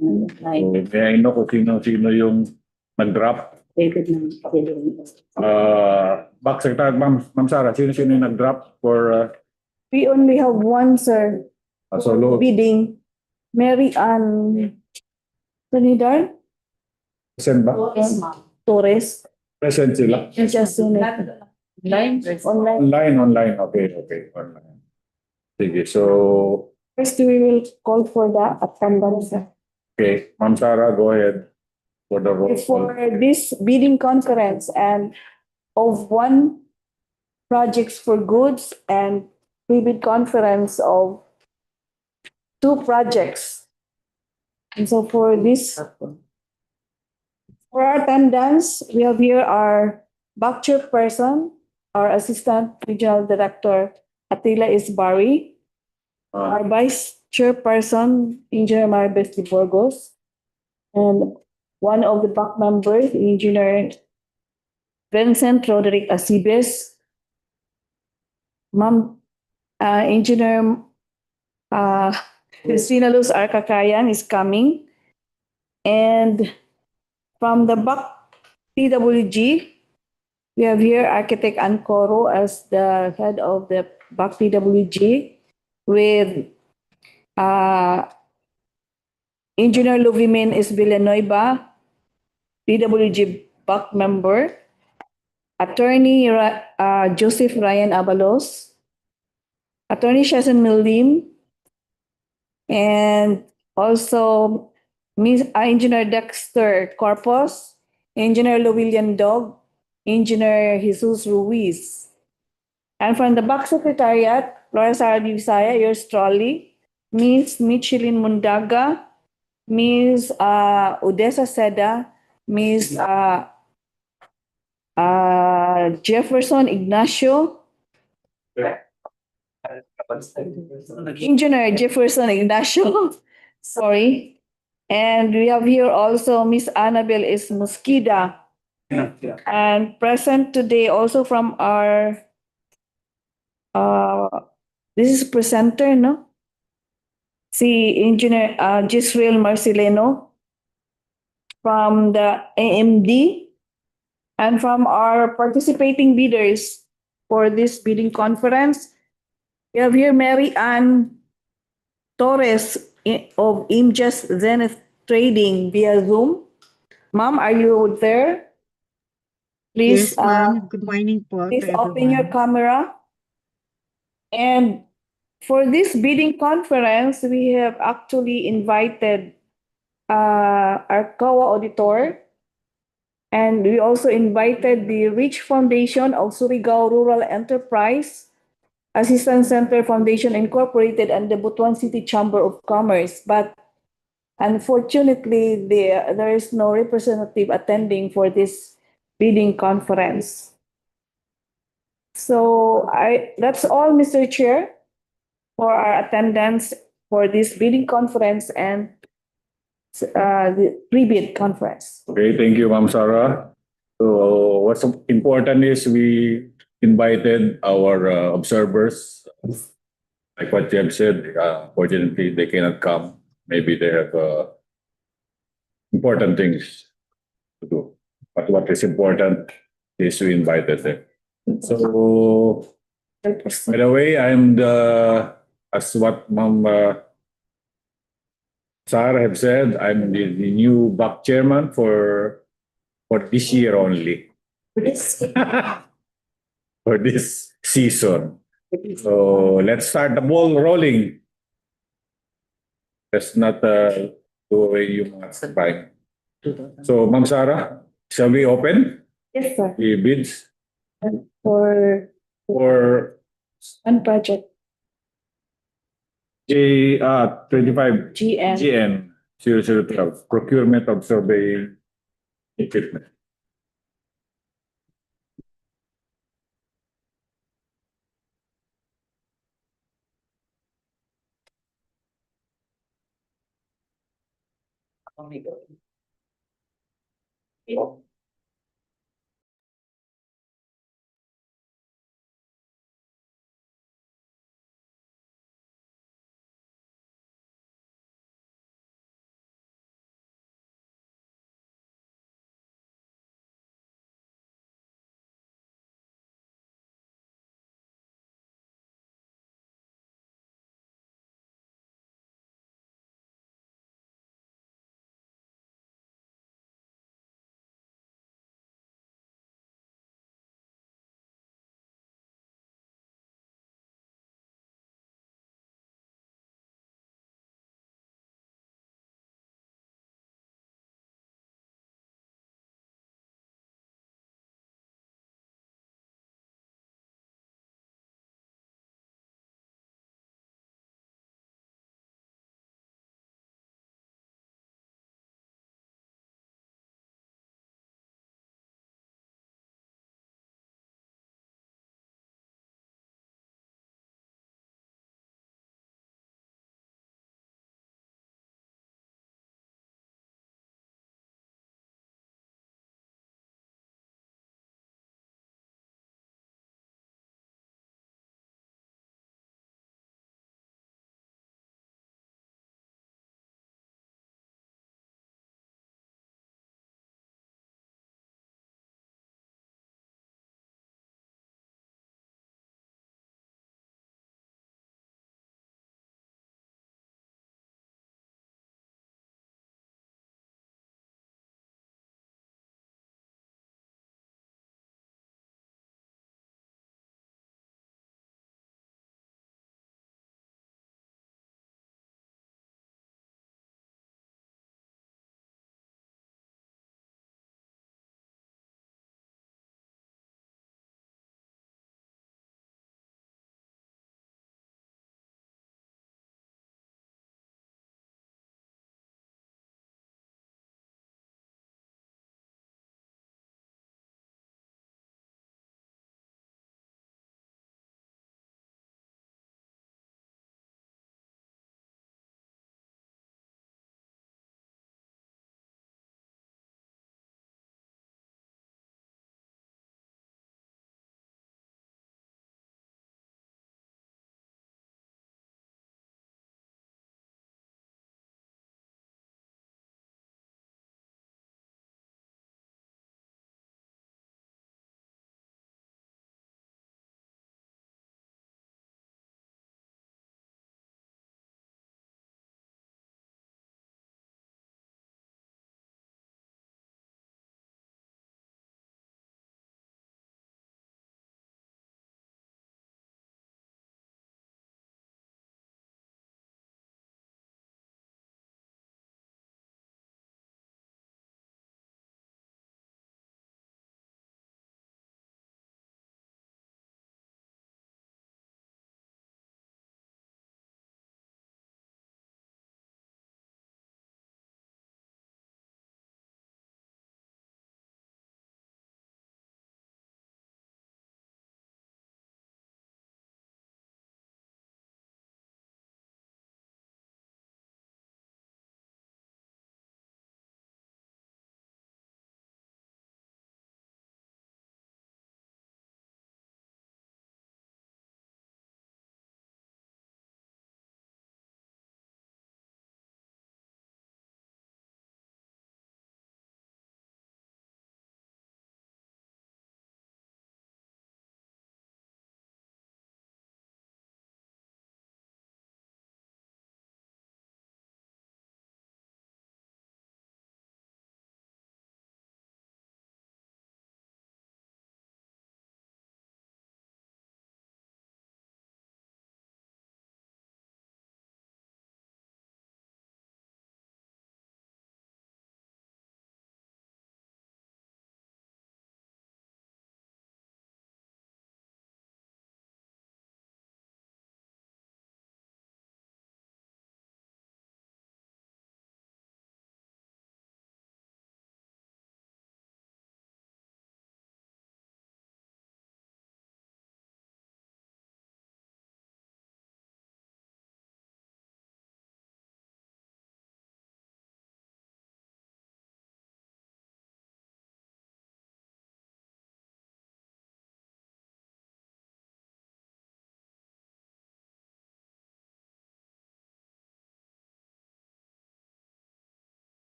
May I know kung sino yung nag-drop? David Back Secretary, Ma'am Sara, sino yung nag-drop for We only have one, sir. solo? Bidding. Mary Ann Trinidad Present ba? Torres. Present sila? Just online. Online. Okay. Online. Sige, so, First, we will call for the attendance. okay. Ma'am Sara, go ahead for the roll call. For this bidding conference and of one projects for goods and pre-bid conference of two projects. And so for this, for our attendance, we have here our back chairperson, our assistant regional director, Attila Isbari, our vice chairperson, Engineer Maribes de Burgos, and one of the back members, Engineer Vincent Roderick Acibes, Engineer Cristina Luz Arcakayan is coming. And from the BAC PWG, we have here Architect Ancoro as the head of the BAC PWG with Engineer Luvimin is Villanueva, PWG BAC member, Attorney Joseph Ryan Abalos, Attorney Shason Mildim, and also Engineer Dexter Corpus, Engineer Llewellyn Dog, Engineer Jesus Ruiz. And from the back secretariat, Laura Sara Visaya, yours truly, Ms. Michelin Mundaga, Ms. Odessa Seda, Ms. Jefferson Ignacio, Engineer Jefferson Ignacio, sorry. And we have here also Miss Annabel is Mosquida. And present today also from our, this is presenter, no? Si Engineer Gisrael Marceleno from the AMD. And from our participating bidders for this bidding conference, we have here Mary Ann Torres of Imjas Zenith Trading via Zoom. Ma'am, are you there? Please, Yes, ma'am. Good morning po please to open your everyone. camera. And for this bidding conference, we have actually invited our COA auditor, and we also invited the Rich Foundation of Surigao Rural Enterprise, Assistance Center Foundation Incorporated, and the Butuan City Chamber of Commerce. But unfortunately, there is no representative attending for this bidding conference. So that's all, Mr. Chair, for our attendance for this bidding conference and the pre-bid conference. Okay, thank you, Ma'am Sara. So what's important is we invited our observers. Like what you have said, fortunately they cannot come. Maybe they have important things to do. But what is important is we invited them. So, by the way, as what Ma'am Sarah have said, I'm the new BAC chairman for this year only. For this season. So let's start the ball rolling. Let's not do away yung mga time. So, Ma'am Sarah, shall we open Yes, sir. the bids For for one project, J25 GN. GN 0012, procurement of surveying equipment. Oh my God.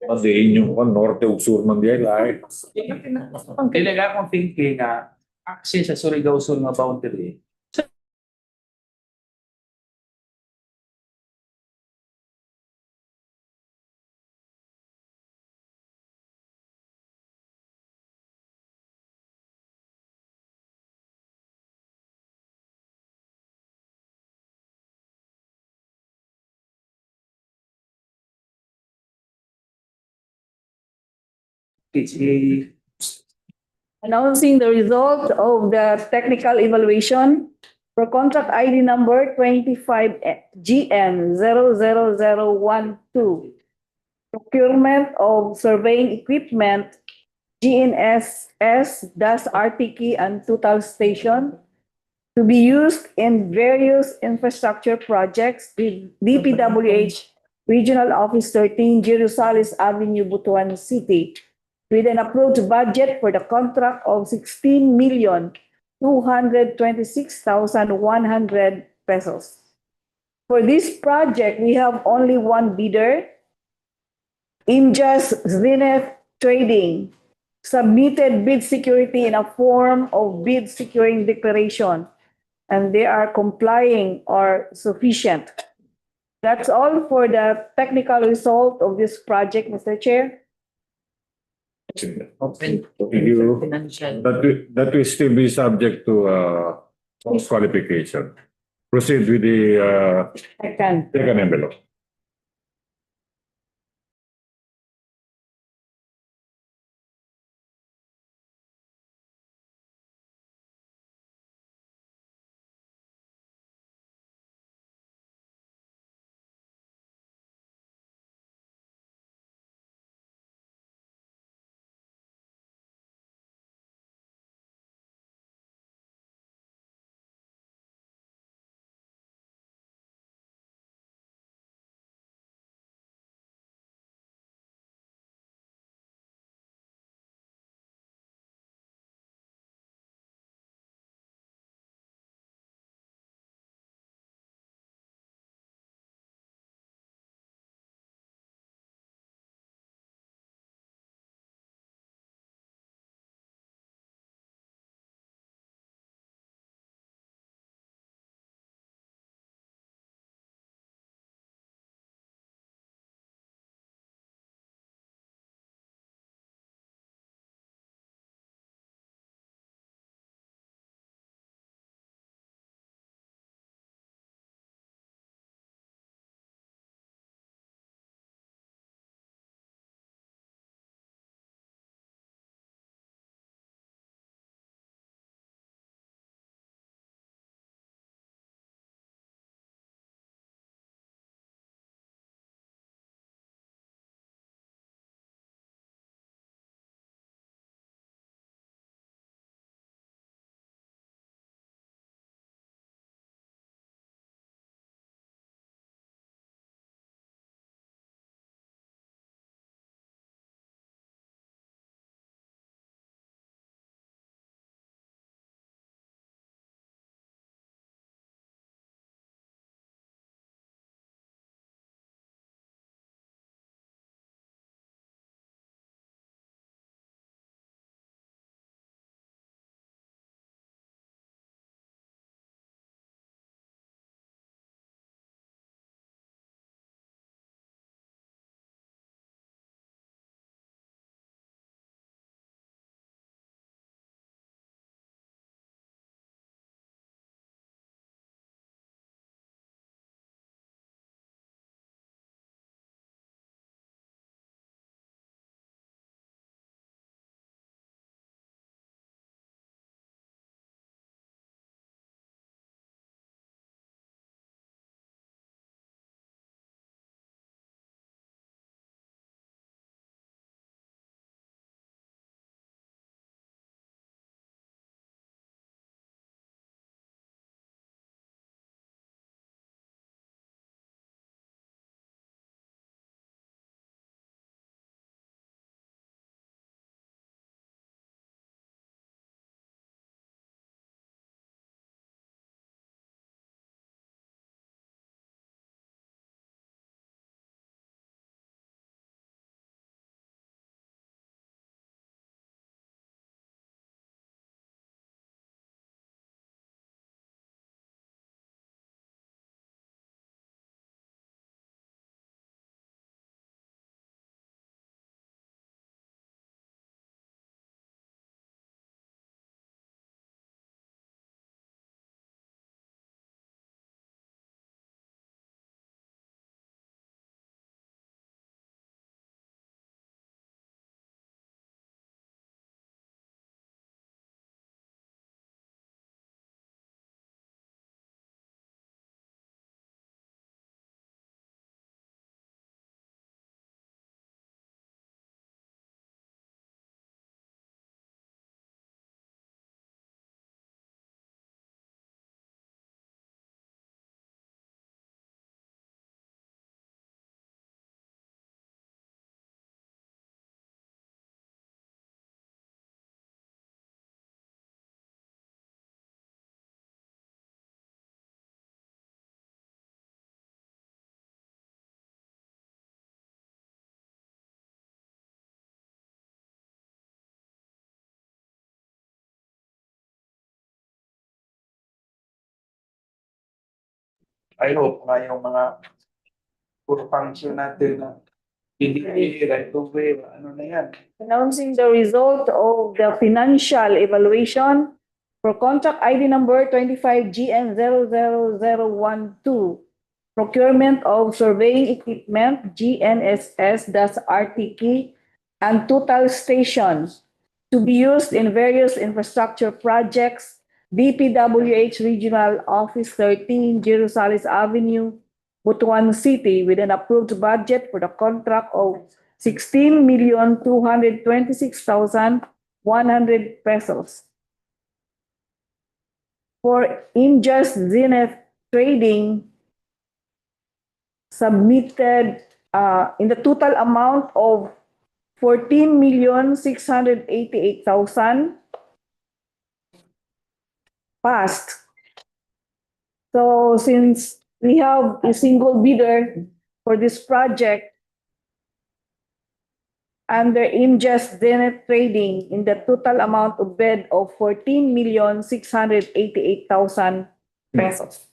Madiin yung norte ug sur man diay lahi. Kailangan akong thinking nga, access sa Surigao Sur nga boundary. It's a Announcing the result of the technical evaluation for contract ID number 25 GM 00012. Procurement of surveying equipment GNSS-RTK and total station to be used in various infrastructure projects with DPWH Regional Office 13, Jerusalem Avenue, Butuan City, with an approved budget for the contract of 16,226,100 pesos. For this project, we have only one bidder, Imjas Zenith Trading, submitted bid security in a form of bid securing declaration, and they are complying or sufficient. That's all for the technical result of this project, Mr. Chair. open Thank you. financial. That will still be subject to qualification. Proceed with the Second. second envelope. I hope nga yung mga puro function natin na hindi right away, ano na yan. Announcing the result of the financial evaluation for contract ID number 25GN00012, procurement of surveying equipment GNSS-RTK and total stations to be used in various infrastructure projects, DPWH Regional Office 13, Jerusalem Avenue, Butuan City, with an approved budget for the contract of 16,226,100 pesos. For Injust Zenith Trading, submitted in the total amount of 14,688,000 passed. So since we have a single bidder for this project under Injust Zenith Trading in the total amount of bid of 14,688,000 pesos.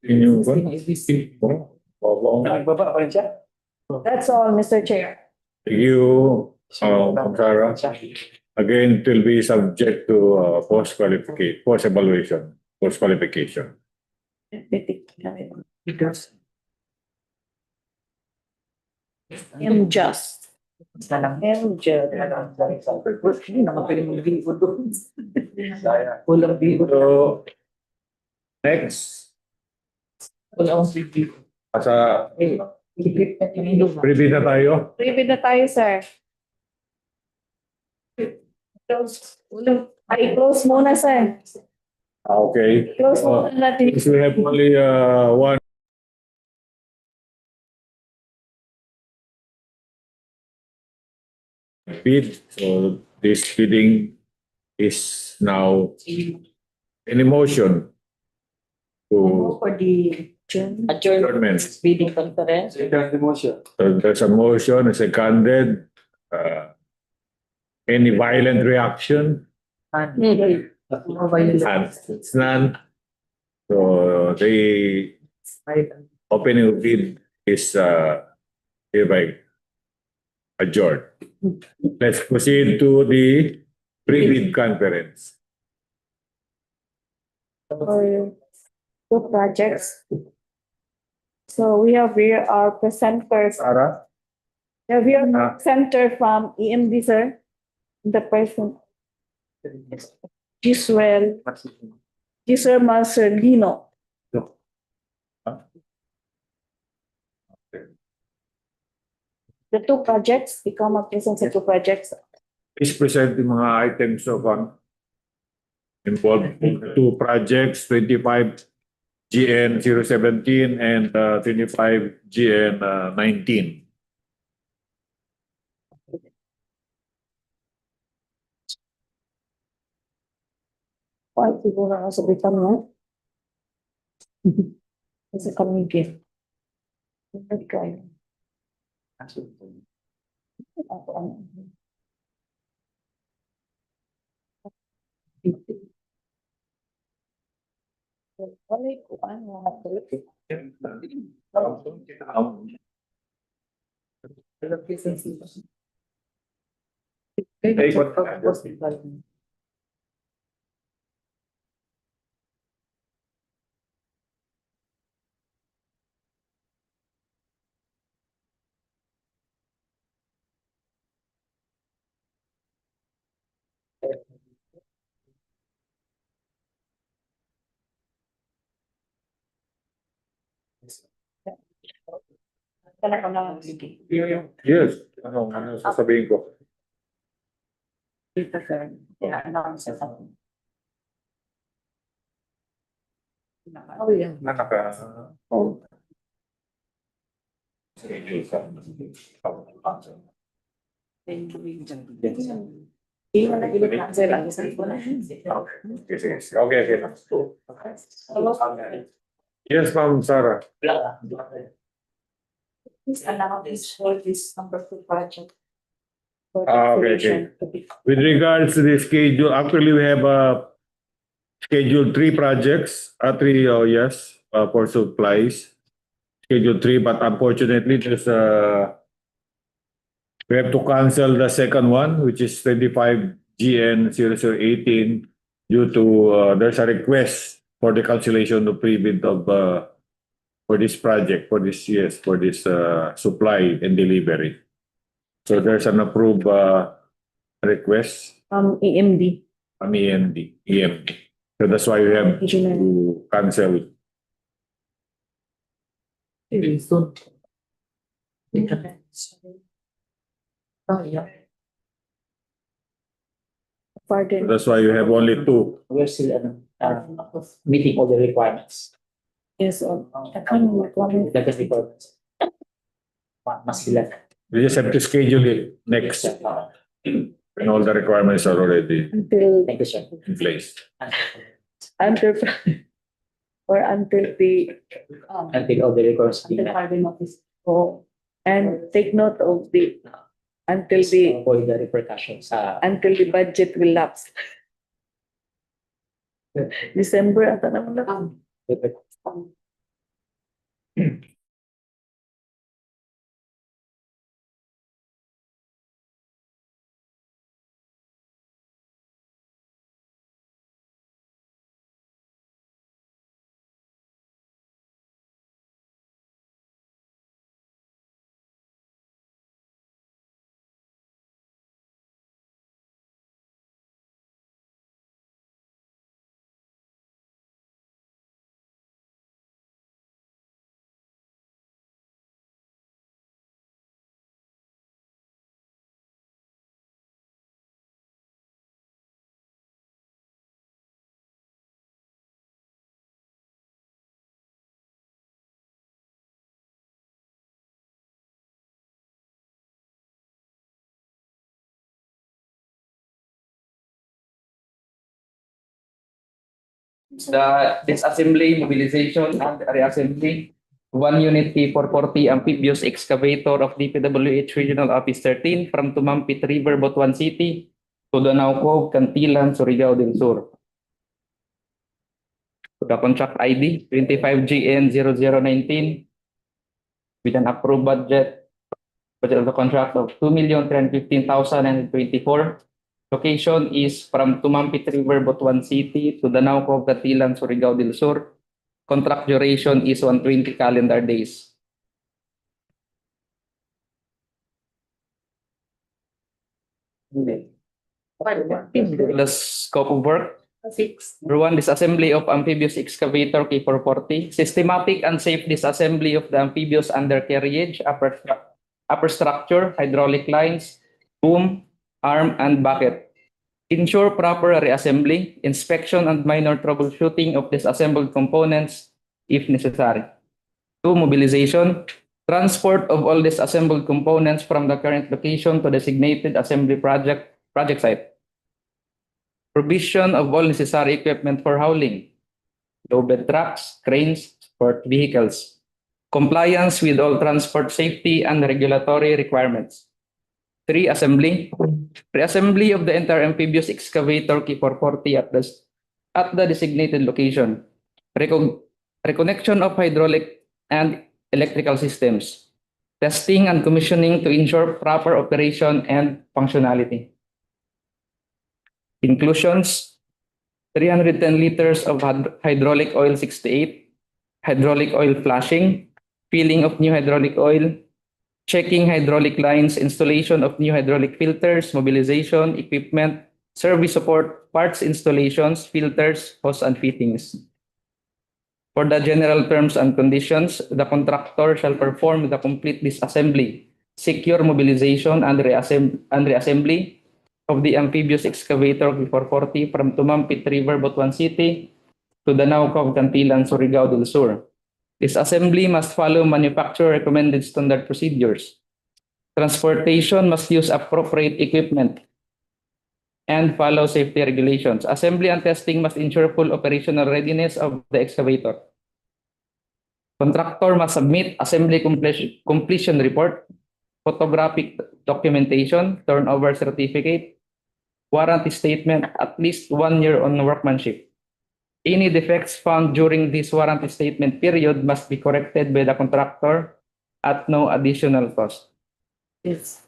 Yung Nagbaba pa rin siya. That's all, Mr. Chair. Thank you, Ma'am Sarah. Again, it will be subject to post-evaluation, post-qualification. Injust. Injust. Hindi naman pwede mag-bigo doon. Walang bigo. So, next, Wala akong bigo. sa Equipment yung ilog. preview na tayo. Preview na tayo, sir. I-close muna, sir. Okay. Close muna natin. Since we have only one bid, so this bidding is now in motion to For the adjournment. bidding conference. Second motion. So there's a motion, a seconded. Any violent reaction? And it's none. So the opening of bid is hereby adjourned. Let's proceed to the pre-bid conference. For two projects. So we have here our presenters. Sarah? We have here our presenter from EMD, sir. The person, Giswell Marcelino. The two projects, become a present sa two projects. Please present the mga items of involved in the two projects, 25 GN 017 and 25 GN 19. Ay, siguro ako sabitan mo. Kasi kami gift. Okay. Ako ano. Wala ko ano. Talaga na sige. Yes. Ano sasabihin ko? Dito, sir. I-announce sa akin. Oh, yeah. Oh. Hindi mo na cancel ang isang ko na. Okay. Yes, Ma'am Sarah. Please announce for this number 2 project. For Okay. With regards to the schedule, actually we have scheduled 3 projects. 3, yes. for supplies. Schedule 3, but unfortunately, we have to cancel the second one, which is 25 GN 0018 due to there's a request for the cancellation of pre-bid of for this project, for this supply and delivery. So there's an approved request EMD. from EMD. So that's why we have to cancel. Really soon. Oh, yeah. Pardon. That's why you have only two. We're still meeting all the requirements. Yes, I can't remember. Legal requirements. Mas sila. We just have to schedule it next when all the requirements are already Until Thank you, sir. in place. until or until the Until all the requirements. oh, and take note of the until the Avoid the repercussions. until the budget will lapse. December ata naman na. The disassembly, mobilization, and reassembly. 1 unit P440 amphibious excavator of DPWH Regional Office 13 from Tumampit River, Butuan City to Danauco, Cantilan, Surigao del Sur. The contract ID 25GN0019 with an approved budget of the contract of 2,315,024. Location is from Tumampit River, Butuan City to Danauco, Cantilan, Surigao del Sur. Contract duration is 120 calendar days. The scope of work. Number 1, disassembly of amphibious excavator K440. Systematic and safe disassembly of the amphibious undercarriage, upper structure, hydraulic lines, boom, arm, and bucket. Ensure proper reassembly, inspection, and minor troubleshooting of disassembled components if necessary. 2, mobilization. Transport of all disassembled components from the current location to designated assembly project site. Provision of all necessary equipment for hauling. Low-bed trucks, cranes, sport vehicles. Compliance with all transport safety and regulatory requirements. 3, assembly. Reassembly of the entire amphibious excavator K440 at the designated location. Reconnection of hydraulic and electrical systems. Testing and commissioning to ensure proper operation and functionality. Inclusions: 310 liters of hydraulic oil 68, hydraulic oil flushing, filling of new hydraulic oil, checking hydraulic lines, installation of new hydraulic filters, mobilization, equipment, service support, parts installations, filters, hose, and fittings. For the general terms and conditions, the contractor shall perform the complete disassembly, secure mobilization, and reassembly of the amphibious excavator K440 from Tumampit River, Butuan City to Danauco, Cantilan, Surigao del Sur. This assembly must follow manufacturer recommended standard procedures. Transportation must use appropriate equipment and follow safety regulations. Assembly and testing must ensure full operational readiness of the excavator. Contractor must submit assembly completion report, photographic documentation, turnover certificate, warranty statement, at least 1 year on workmanship. Any defects found during this warranty statement period must be corrected by the contractor at no additional cost. Yes.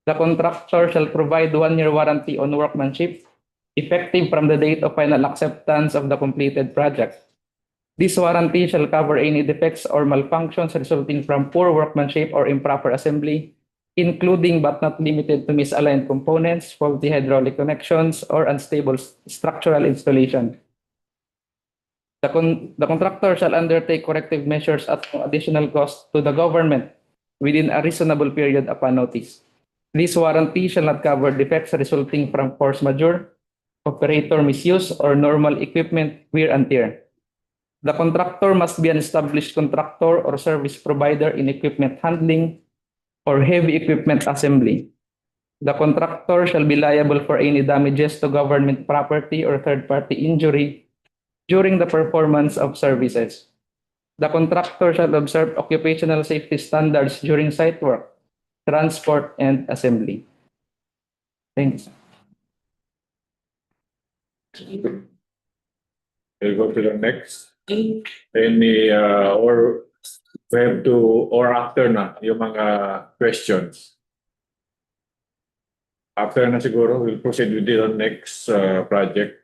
The contractor shall provide 1-year warranty on workmanship effective from the date of final acceptance of the completed project. This warranty shall cover any defects or malfunctions resulting from poor workmanship or improper assembly, including but not limited to misaligned components, faulty hydraulic connections, or unstable structural installation. The contractor shall undertake corrective measures at no additional cost to the government within a reasonable period upon notice. This warranty shall not cover defects resulting from force majeure, operator misuse, or normal equipment wear and tear. The contractor must be an established contractor or service provider in equipment handling or heavy equipment assembly. The contractor shall be liable for any damages to government property or third-party injury during the performance of services. The contractor shall observe occupational safety standards during site work, transport, and assembly. Thanks. We'll go to the next. Any, or we have to, or after na, yung mga questions. After na siguro, we'll proceed with the next project.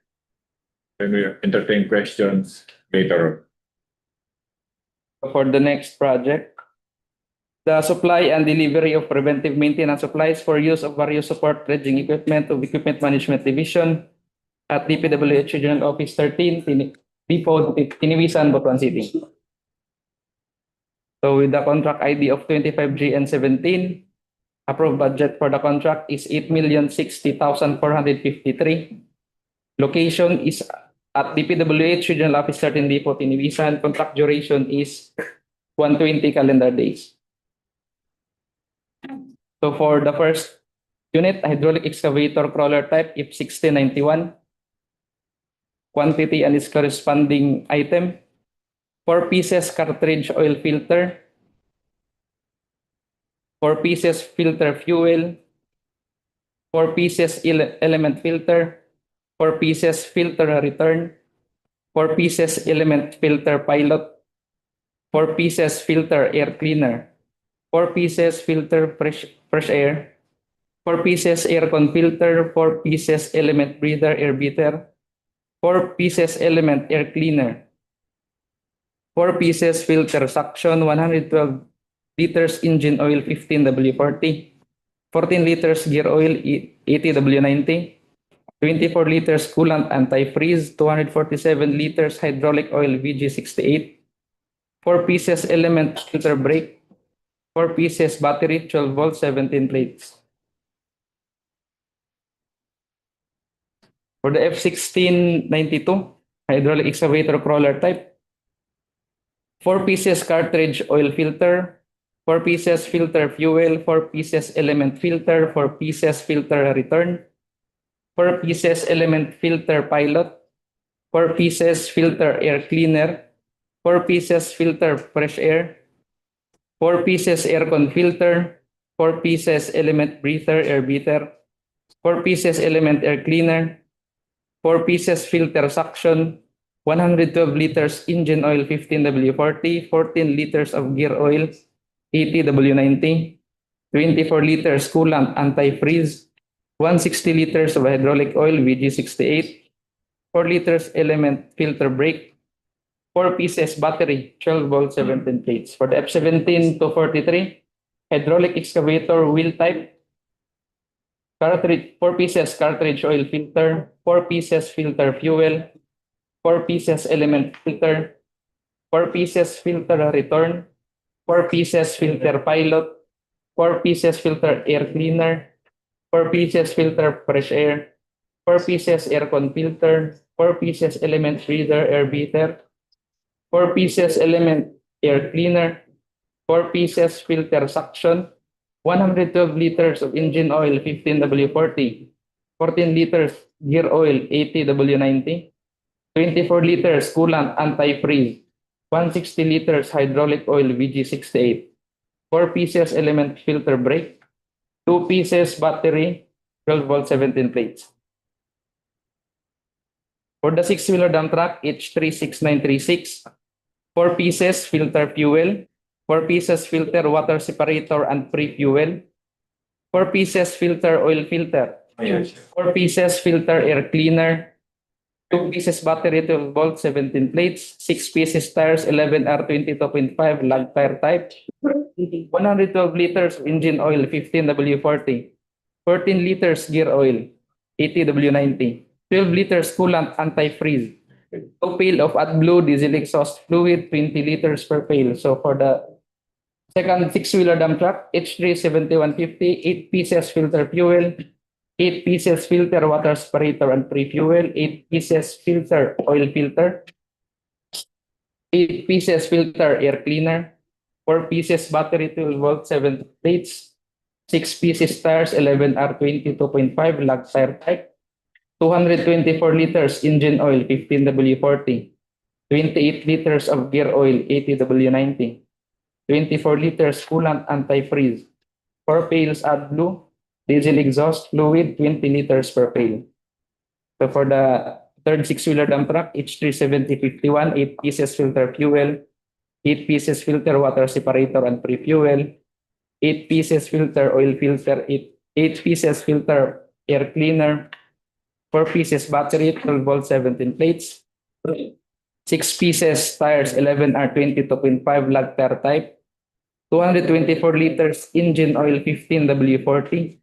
Then we entertain questions later. For the next project, the supply and delivery of preventive maintenance supplies for use of various support dredging equipment of Equipment Management Division at DPWH Regional Office 13, Depot, Tiniwisan, Butuan City. So with the contract ID of 25GN17, approved budget for the contract is 8,060,453. Location is at DPWH Regional Office 13 Depot, Tiniwisan. Contract duration is 120 calendar days. So for the first unit, hydraulic excavator crawler type If6091. Quantity and its corresponding item. 4 pieces cartridge oil filter. 4 pieces filter fuel. 4 pieces element filter. 4 pieces filter return. 4 pieces element filter pilot. 4 pieces filter air cleaner. 4 pieces filter fresh air. 4 pieces aircon filter. 4 pieces element breather air beater. 4 pieces element air cleaner. 4 pieces filter suction, 112 liters engine oil 15W40, 14 liters gear oil 80W90, 24 liters coolant anti-freeze, 247 liters hydraulic oil VG68, 4 pieces element filter brake, 4 pieces battery 12 volt 17 plates. For the F1692 hydraulic excavator crawler type, 4 pieces cartridge oil filter, 4 pieces filter fuel, 4 pieces element filter, 4 pieces filter return, 4 pieces element filter pilot, 4 pieces filter air cleaner, 4 pieces filter fresh air, 4 pieces aircon filter, 4 pieces element breather air beater, 4 pieces element air cleaner, 4 pieces filter suction, 112 liters engine oil 15W40, 14 liters of gear oil 80W90, 24 liters coolant anti-freeze, 160 liters of hydraulic oil VG68, 4 liters element filter brake, 4 pieces battery 12 volt 17 plates. For the F17 to 43 hydraulic excavator wheel type, cartridge 4 pieces cartridge oil filter, 4 pieces filter fuel, 4 pieces element filter, 4 pieces filter return, 4 pieces filter pilot, 4 pieces filter air cleaner, 4 pieces filter fresh air, 4 pieces aircon filter, 4 pieces element breather air beater, 4 pieces element air cleaner, 4 pieces filter suction, 112 liters of engine oil 15W40, 14 liters gear oil 80W90, 24 liters coolant anti-freeze, 160 liters hydraulic oil VG68, 4 pieces element filter brake, 2 pieces battery 12 volt 17 plates. For the six-wheeler dump truck, H36936, 4 pieces filter fuel, 4 pieces filter water separator and pre-fuel, 4 pieces filter oil filter, 4 pieces filter air cleaner, 2 pieces battery 12 volt 17 plates, 6 pieces tires 11R22.5 lug tire type, 112 liters engine oil 15W40, 14 liters gear oil 80W90, 12 liters coolant anti-freeze, 2 pail of AdBlue diesel exhaust fluid 20 liters per pail. So for the second six-wheeler dump truck, H37150, 8 pieces filter fuel, 8 pieces filter water separator and pre-fuel, 8 pieces filter oil filter, 8 pieces filter air cleaner, 4 pieces battery 12 volt 7 plates, 6 pieces tires 11R22.5 lug tire type, 224 liters engine oil 15W40, 28 liters of gear oil 80W90, 24 liters coolant anti-freeze, 4 pails AdBlue diesel exhaust fluid 20 liters per pail. So for the third six-wheeler dump truck, H37051, 8 pieces filter fuel, 8 pieces filter water separator and pre-fuel, 8 pieces filter oil filter, 8 pieces filter air cleaner, 4 pieces battery 12 volt 17 plates, 6 pieces tires 11R22.5 lug tire type, 224 liters engine oil 15W40,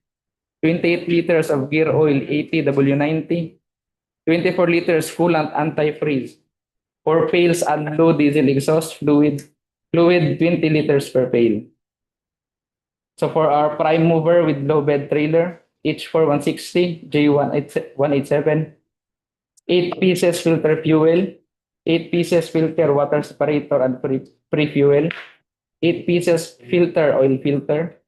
28 liters of gear oil 80W90, 24 liters coolant anti-freeze, 4 pails AdBlue diesel exhaust fluid 20 liters per pail. So for our prime mover with low bed trailer, H4160, J187, 8 pieces filter fuel, 8 pieces filter water separator and pre-fuel, 8 pieces filter oil filter,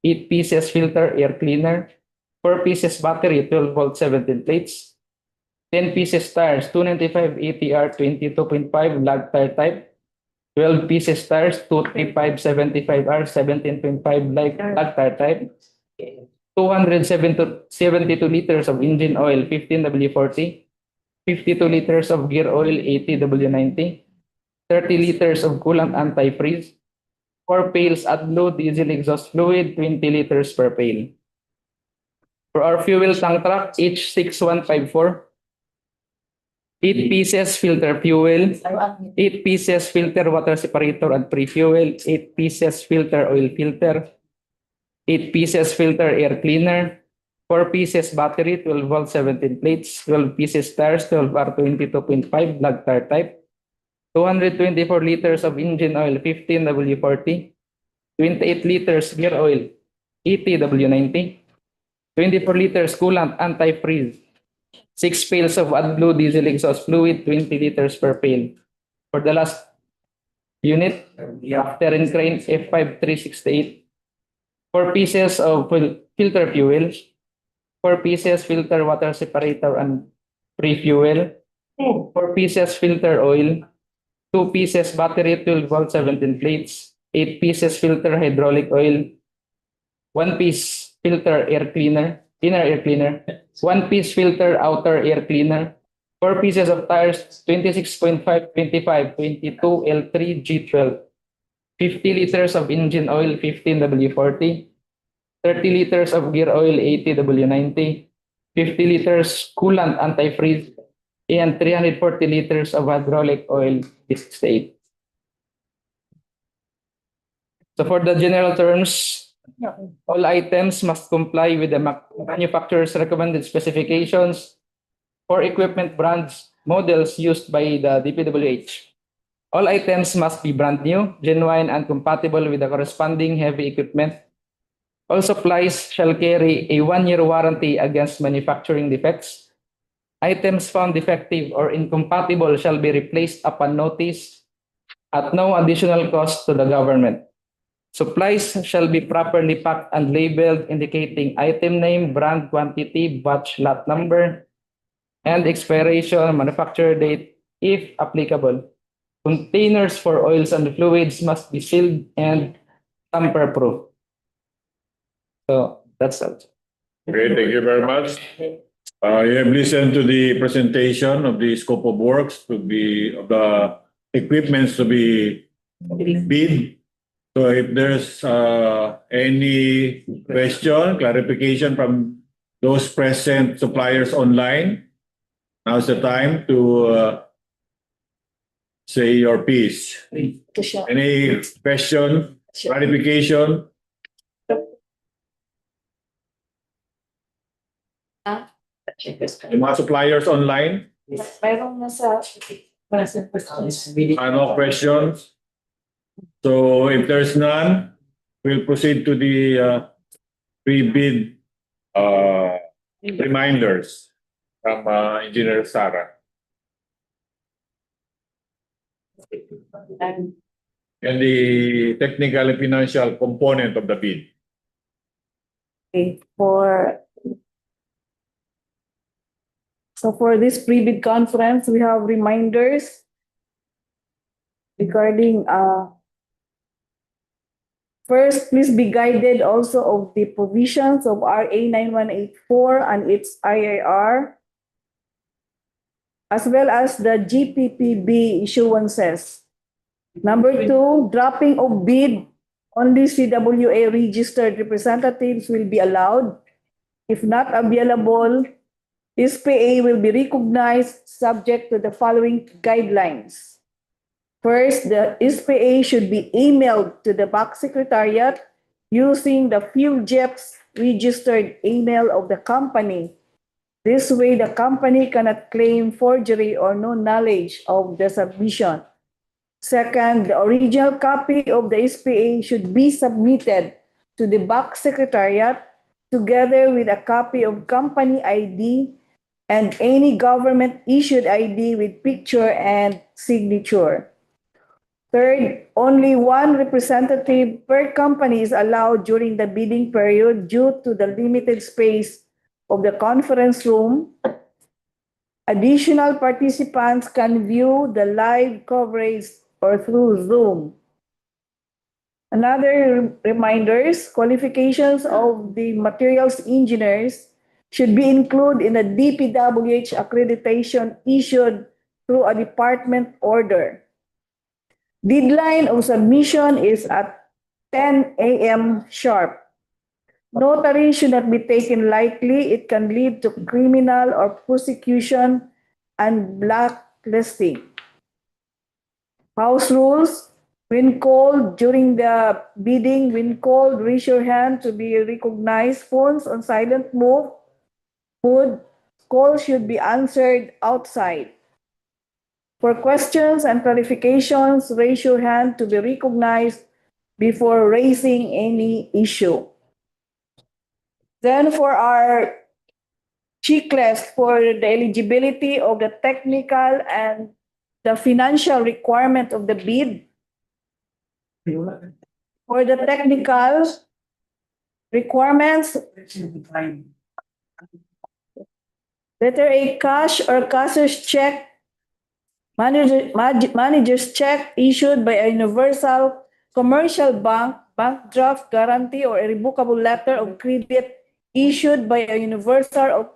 8 pieces filter air cleaner, 4 pieces battery 12 volt 17 plates, 10 pieces tires 295 ATR 22.5 lug tire type, 12 pieces tires 235 75R 17.5 lug tire type, 272 liters of engine oil 15W40, 52 liters of gear oil 80W90, 30 liters of coolant anti-freeze, 4 pails AdBlue diesel exhaust fluid 20 liters per pail. For our fuel tank truck, H6154, 8 pieces filter fuel, 8 pieces filter water separator and pre-fuel, 8 pieces filter oil filter, 8 pieces filter air cleaner, 4 pieces battery 12 volt 17 plates, 12 pieces tires 12R22.5 lug tire type, 224 liters of engine oil 15W40, 28 liters gear oil 80W90, 24 liters coolant anti-freeze, 6 pails of AdBlue diesel exhaust fluid 20 liters per pail. For the last unit, Terran Crane F5368, 4 pieces of filter fuel, 4 pieces filter water separator and pre-fuel, 4 pieces filter oil, 2 pieces battery 12 volt 17 plates, 8 pieces filter hydraulic oil, 1 piece filter air cleaner, inner air cleaner, 1 piece filter outer air cleaner, 4 pieces of tires 26.5, 25, 22, L3, G12, 50 liters of engine oil 15W40, 30 liters of gear oil 80W90, 50 liters coolant anti-freeze, and 340 liters of hydraulic oil XIII. So for the general terms, all items must comply with the manufacturer's recommended specifications for equipment brands, models used by the DPWH. All items must be brand new, genuine, and compatible with the corresponding heavy equipment. All supplies shall carry a 1-year warranty against manufacturing defects. Items found defective or incompatible shall be replaced upon notice at no additional cost to the government. Supplies shall be properly packed and labeled indicating item name, brand, quantity, batch, lot number, and expiration, manufacturer date, if applicable. Containers for oils and fluids must be sealed and tamper-proof. So that's all. Okay, thank you very much. You have listened to the presentation of the scope of works of the equipments to be bid. So if there's any question, clarification from those present suppliers online, now's the time to say your piece. Any question, clarification? Yung mga suppliers online, Mayroon na sa no questions? So if there's none, we'll proceed to the pre-bid reminders from Engineer Sara. And the technical and financial component of the bid. for this pre-bid conference, we have reminders regarding first, please be guided also of the provisions of RA 9184 and its IIR, as well as the GPPB issuances. Number two, dropping of bid, only CWA registered representatives will be allowed. If not available, SPA will be recognized subject to the following guidelines. First, the SPA should be emailed to the back secretariat using the FuelJEP's registered email of the company. This way, the company cannot claim forgery or no knowledge of the submission. Second, the original copy of the SPA should be submitted to the back secretariat together with a copy of company ID and any government-issued ID with picture and signature. Third, only one representative per company is allowed during the bidding period due to the limited space of the conference room. Additional participants can view the live coverage or through Zoom. Another reminders, qualifications of the materials engineers should be included in the DPWH accreditation issued through a department order. Deadline of submission is at 10 a.m. sharp. Notary should not be taken lightly. It can lead to criminal or prosecution and blacklisting. House rules, when called during the bidding, when called, raise your hand to be recognized. Phones on silent mode. Call should be answered outside. For questions and clarifications, raise your hand to be recognized before raising any issue. Then for our checklist for the eligibility of the technical and the financial requirement of the bid. For the technical requirements, letter A, cash or cashier's check, manager's check issued by a universal commercial bank, bank draft guarantee, or a revocable letter of credit issued by a universal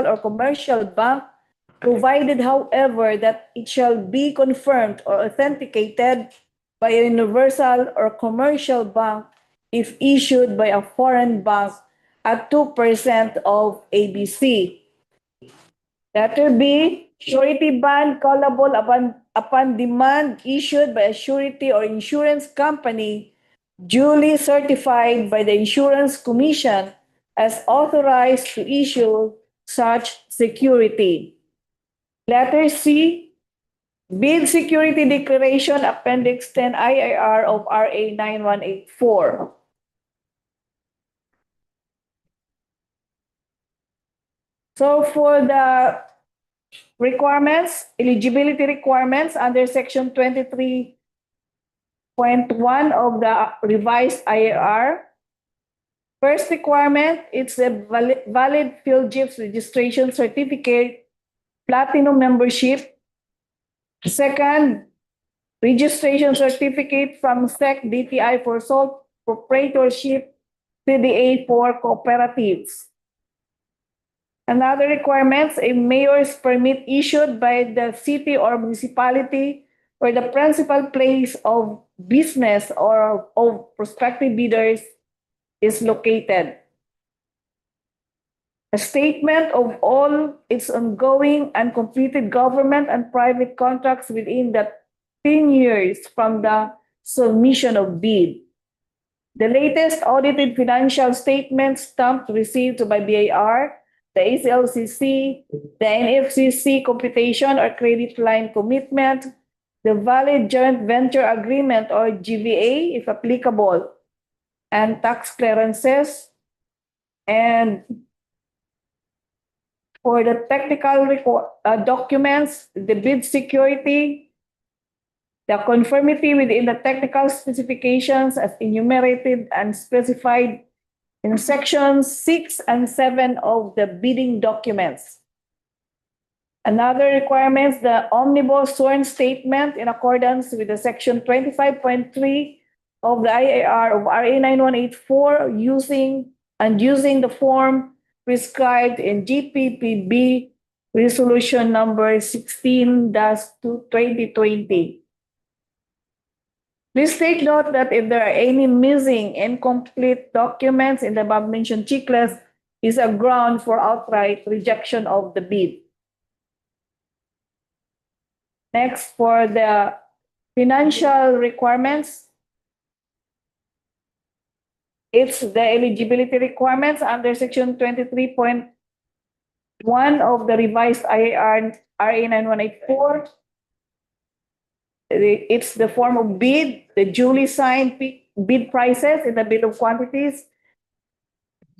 or commercial bank, provided, however, that it shall be confirmed or authenticated by a universal or commercial bank if issued by a foreign bank at 2% of ABC. Letter B, surety bond callable upon demand issued by a surety or insurance company duly certified by the Insurance Commission as authorized to issue such security. Letter C, bid security declaration Appendix 10 IIR of RA 9184. So for the requirements, eligibility requirements under Section 23.1 of the revised IIR, first requirement, it's a valid FuelJEP's registration certificate, platinum membership. Second, registration certificate from SEC DTI for sole proprietorship, CDA for cooperatives. Another requirements, a mayor's permit issued by the city or municipality where the principal place of business or of prospective bidders is located. A statement of all its ongoing and completed government and private contracts within the 10 years from the submission of bid. The latest audited financial statements stamped received by BIR, the ACLCC, the NFCC computation or credit line commitment, the valid joint venture agreement or GVA if applicable, and tax clearances. And for the technical documents, the bid security, the conformity within the technical specifications as enumerated and specified in sections 6 and 7 of the bidding documents. Another requirements, the omnibus sworn statement in accordance with the section 25.3 of the IAR of RA 9184 using the form prescribed in GPPB resolution number 16-2020. Please take note that if there are any missing, incomplete documents in the above-mentioned checklist, is a ground for outright rejection of the bid. Next, for the financial requirements, it's the eligibility requirements under section 23.1 of the revised IAR RA 9184. It's the form of bid, the duly signed bid prices in the bill of quantities,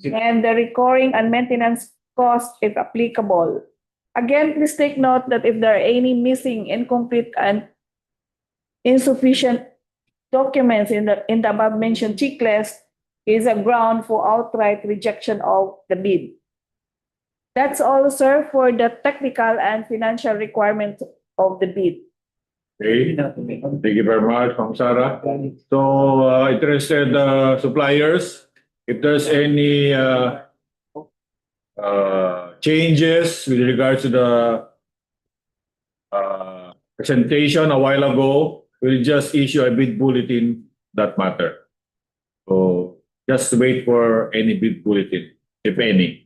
and the recurring and maintenance costs if applicable. Again, please take note that if there are any missing, incomplete, and insufficient documents in the above-mentioned checklist, is a ground for outright rejection of the bid. That's all, sir, for the technical and financial requirements of the bid. Okay, thank you very much, Ma'am Sarah. So, interested suppliers, if there's any changes with regards to the presentation a while ago, we'll just issue a bid bulletin that matter. So, just wait for any bid bulletin, if any.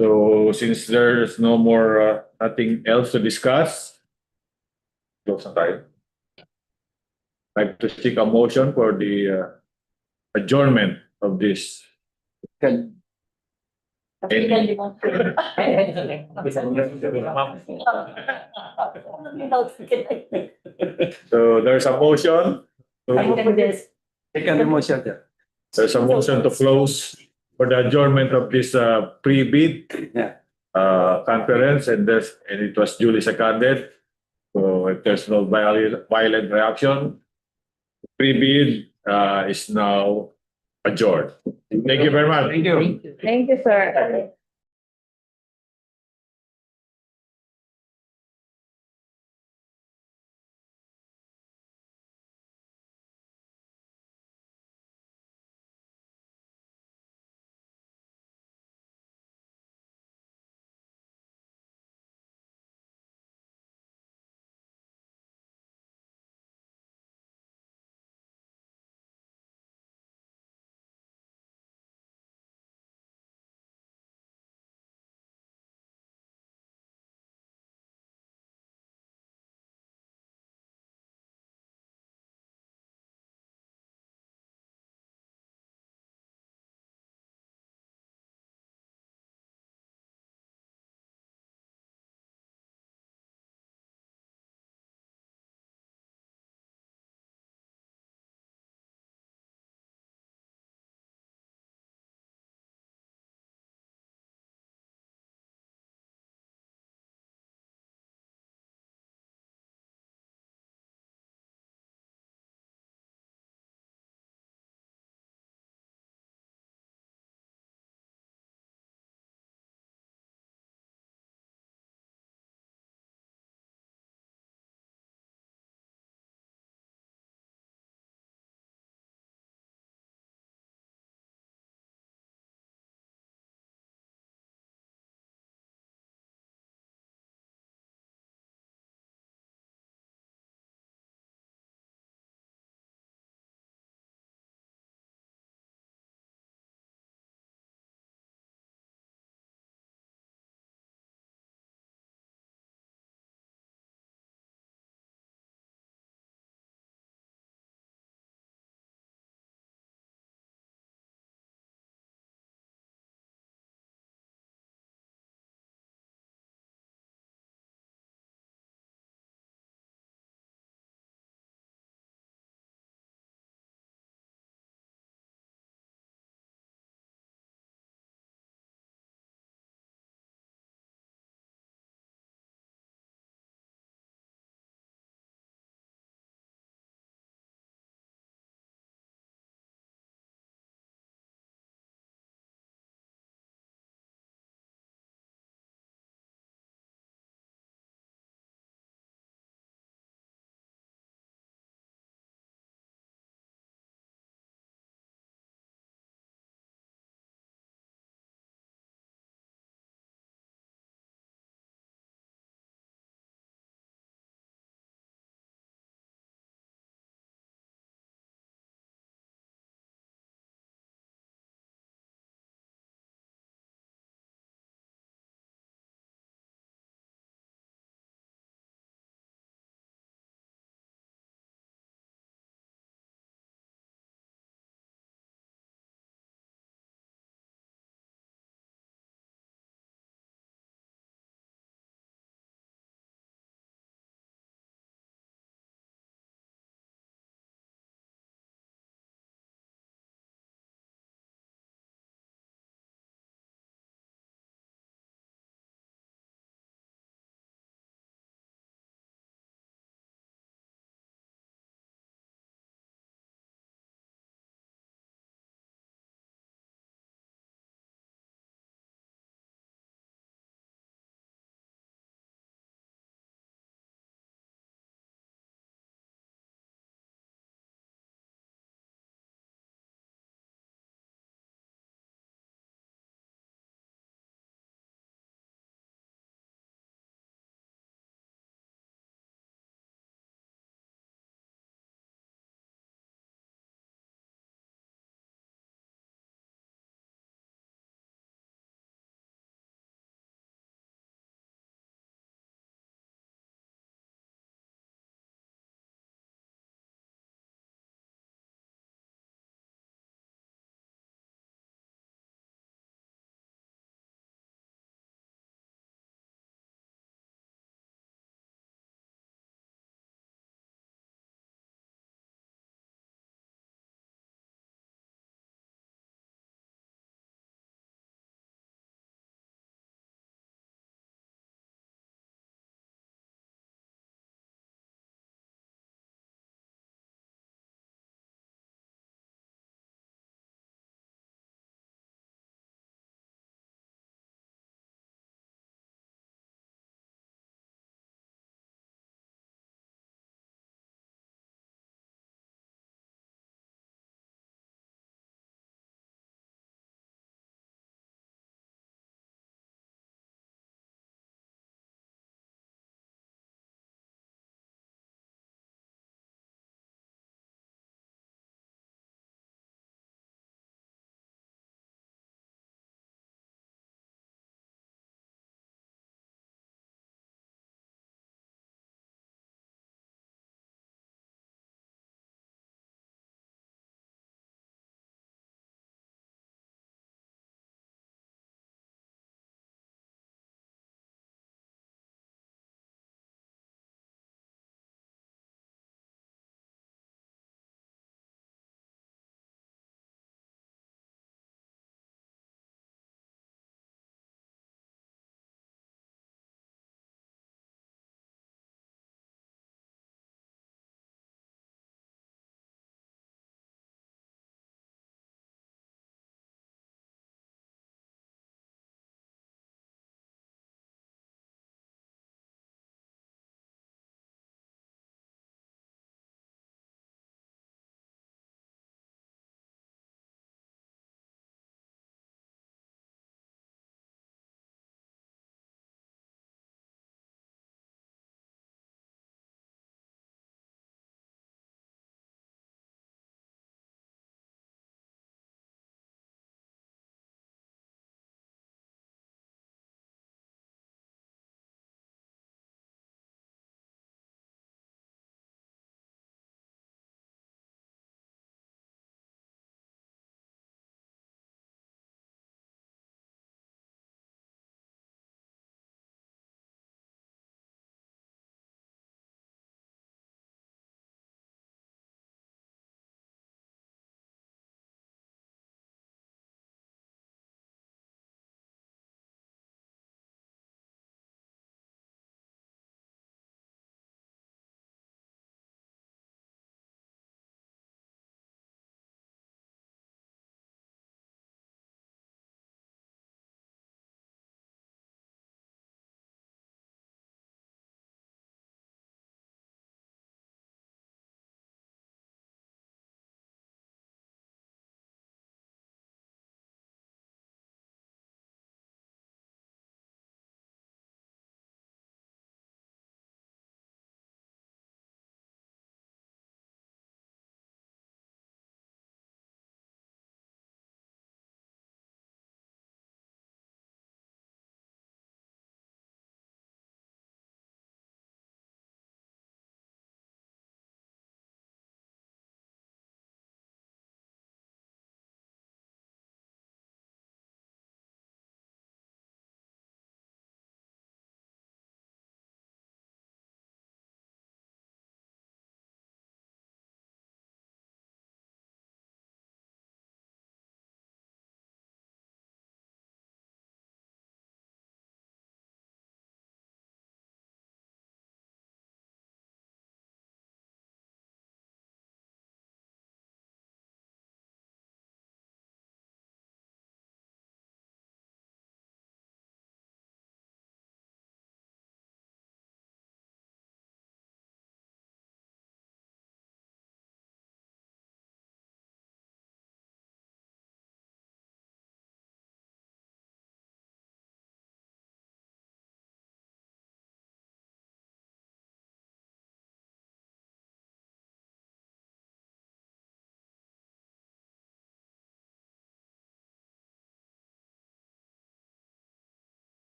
So, since there's no more, nothing else to discuss, close na tayo. I'd like to seek a motion for the adjournment of this. So there's a motion. There's a motion to close for the adjournment of this pre-bid conference, and it was duly seconded. So if there's no violent reaction, pre-bid is now adjourned. Thank you very much. Thank you. Thank you, sir.